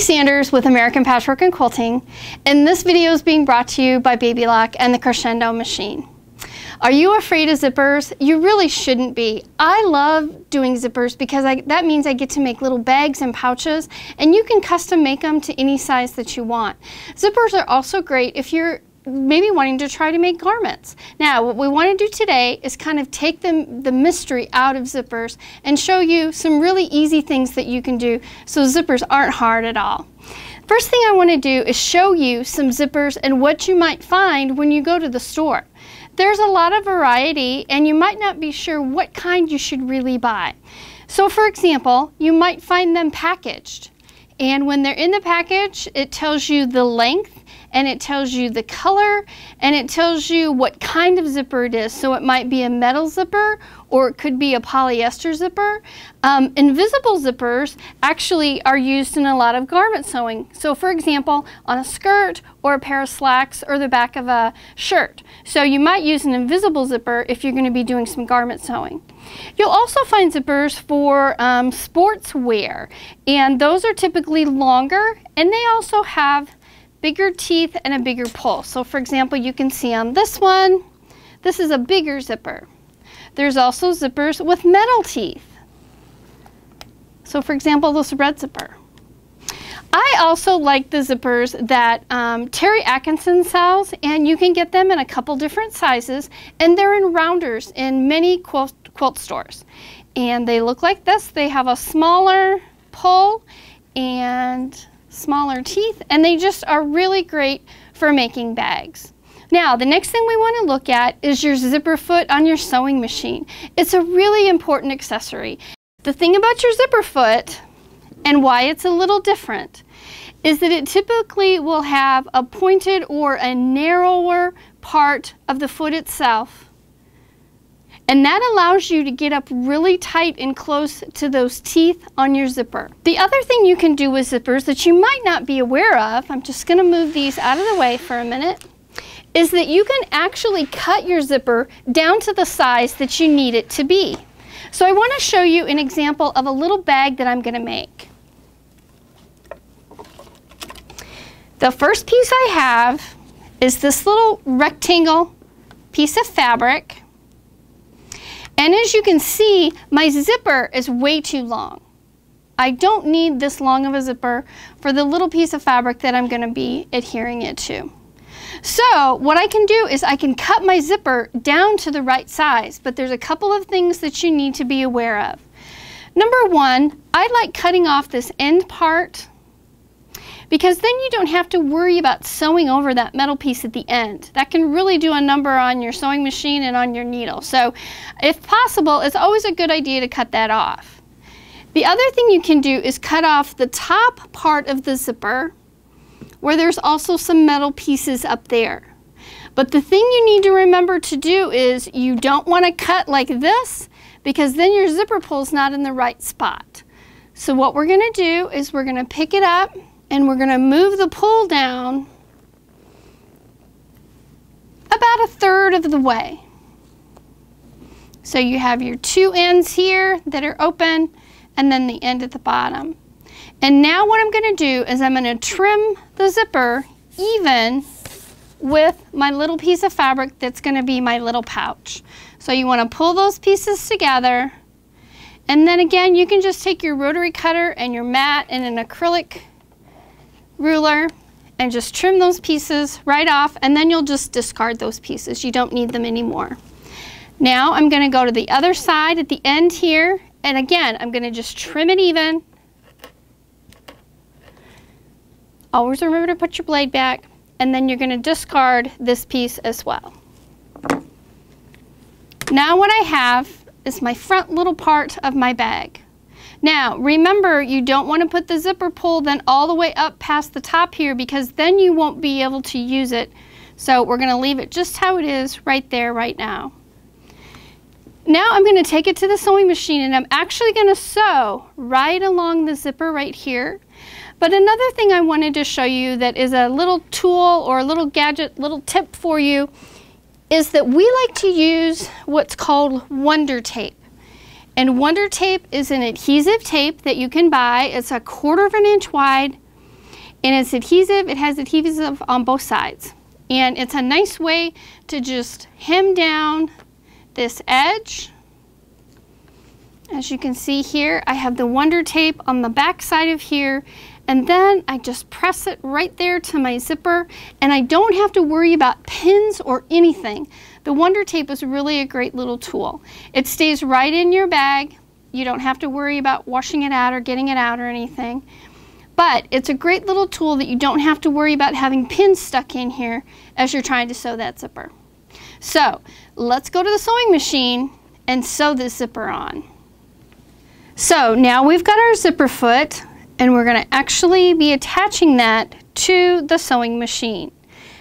Sanders with American Patchwork and Quilting, and this video is being brought to you by Baby Lock and the Crescendo machine. Are you afraid of zippers? You really shouldn't be. I love doing zippers because that means I get to make little bags and pouches, and you can custom make them to any size that you want. Zippers are also great if you're maybe wanting to try to make garments. Now, what we want to do today is kind of take the mystery out of zippers and show you some really easy things that you can do so zippers aren't hard at all. First thing I want to do is show you some zippers and what you might find when you go to the store. There's a lot of variety and you might not be sure what kind you should really buy. So for example, you might find them packaged, and when they're in the package it tells you the length, and it tells you the color, and it tells you what kind of zipper it is. So it might be a metal zipper, or it could be a polyester zipper. Invisible zippers actually are used in a lot of garment sewing. So for example, on a skirt or a pair of slacks or the back of a shirt. So you might use an invisible zipper if you're going to be doing some garment sewing. You'll also find zippers for sportswear, and those are typically longer, and they also have bigger teeth and a bigger pull. So for example, you can see on this one, this is a bigger zipper. There's also zippers with metal teeth. So for example, this red zipper. I also like the zippers that Terry Atkinson sells, and you can get them in a couple different sizes, and they're in rounders in many quilt stores. And they look like this. They have a smaller pull and smaller teeth, and they just are really great for making bags. Now, the next thing we want to look at is your zipper foot on your sewing machine. It's a really important accessory. The thing about your zipper foot, and why it's a little different, is that it typically will have a pointed or a narrower part of the foot itself. And that allows you to get up really tight and close to those teeth on your zipper. The other thing you can do with zippers that you might not be aware of, I'm just going to move these out of the way for a minute, is that you can actually cut your zipper down to the size that you need it to be. So I want to show you an example of a little bag that I'm going to make. The first piece I have is this little rectangle piece of fabric. And as you can see, my zipper is way too long. I don't need this long of a zipper for the little piece of fabric that I'm going to be adhering it to. So what I can do is I can cut my zipper down to the right size, but there's a couple of things that you need to be aware of. Number one, I like cutting off this end part, because then you don't have to worry about sewing over that metal piece at the end. That can really do a number on your sewing machine and on your needle. So if possible, it's always a good idea to cut that off. The other thing you can do is cut off the top part of the zipper, where there's also some metal pieces up there. But the thing you need to remember to do is you don't want to cut like this, because then your zipper pull's not in the right spot. So what we're going to do is we're going to pick it up, and we're going to move the pull down about 1/3 of the way. So you have your two ends here that are open, and then the end at the bottom. And now what I'm going to do is I'm going to trim the zipper even with my little piece of fabric that's going to be my little pouch. So you want to pull those pieces together, and then again you can just take your rotary cutter and your mat and an acrylic ruler and just trim those pieces right off, and then you'll just discard those pieces. You don't need them anymore. Now I'm going to go to the other side at the end here, and again I'm going to just trim it even. Always remember to put your blade back, and then you're going to discard this piece as well. Now what I have is my front little part of my bag. Now, remember, you don't want to put the zipper pull then all the way up past the top here, because then you won't be able to use it. So we're going to leave it just how it is right there right now. Now I'm going to take it to the sewing machine, and I'm actually going to sew right along the zipper right here. But another thing I wanted to show you that is a little tool or a little gadget, little tip for you, is that we like to use what's called Wonder Tape. And Wonder Tape is an adhesive tape that you can buy. It's 1/4 of an inch wide, And it's adhesive, it has adhesive on both sides. And it's a nice way to just hem down this edge. As you can see here, I have the Wonder Tape on the back side of here, and then I just press it right there to my zipper, and I don't have to worry about pins or anything. The Wonder Tape is really a great little tool. It stays right in your bag. You don't have to worry about washing it out or getting it out or anything. But it's a great little tool that you don't have to worry about having pins stuck in here as you're trying to sew that zipper. So let's go to the sewing machine and sew this zipper on. So now we've got our zipper foot, and we're going to actually be attaching that to the sewing machine.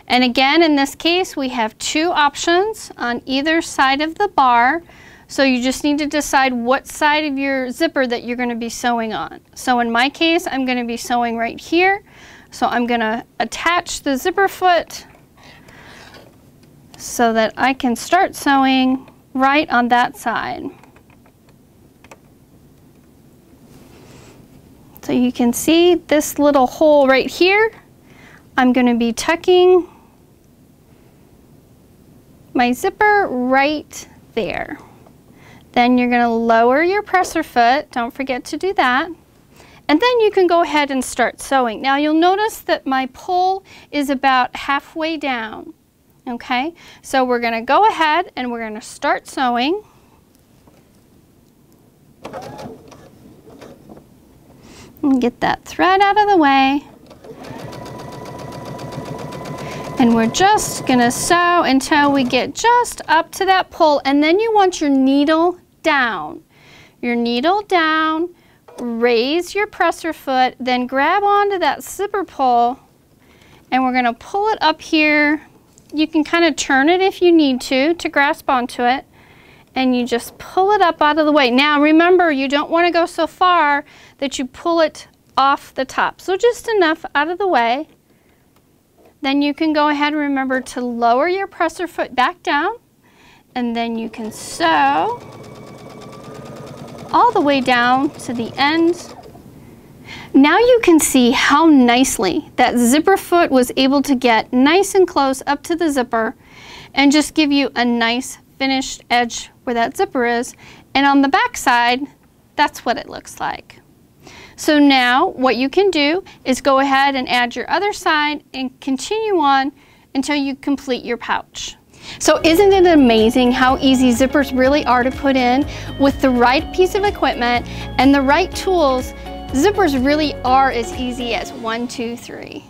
And again, in this case, we have two options on either side of the bar. So you just need to decide what side of your zipper that you're going to be sewing on. So in my case, I'm going to be sewing right here. So I'm going to attach the zipper foot so that I can start sewing right on that side. So you can see this little hole right here. I'm going to be tucking my zipper right there. Then you're going to lower your presser foot. Don't forget to do that. And then you can go ahead and start sewing. Now you'll notice that my pull is about halfway down. Okay, so we're going to go ahead and we're going to start sewing. And get that thread out of the way. And we're just going to sew until we get just up to that pull, and then you want your needle down. Your needle down, raise your presser foot, then grab onto that zipper pull, and we're going to pull it up here. You can kind of turn it if you need to grasp onto it, and you just pull it up out of the way. Now remember, you don't want to go so far that you pull it off the top. So just enough out of the way. Then you can go ahead and remember to lower your presser foot back down, and then you can sew all the way down to the end. Now you can see how nicely that zipper foot was able to get nice and close up to the zipper and just give you a nice finished edge where that zipper is. And on the back side, that's what it looks like. So now what you can do is go ahead and add your other side and continue on until you complete your pouch. So isn't it amazing how easy zippers really are to put in? With the right piece of equipment and the right tools, zippers really are as easy as 1, 2, 3.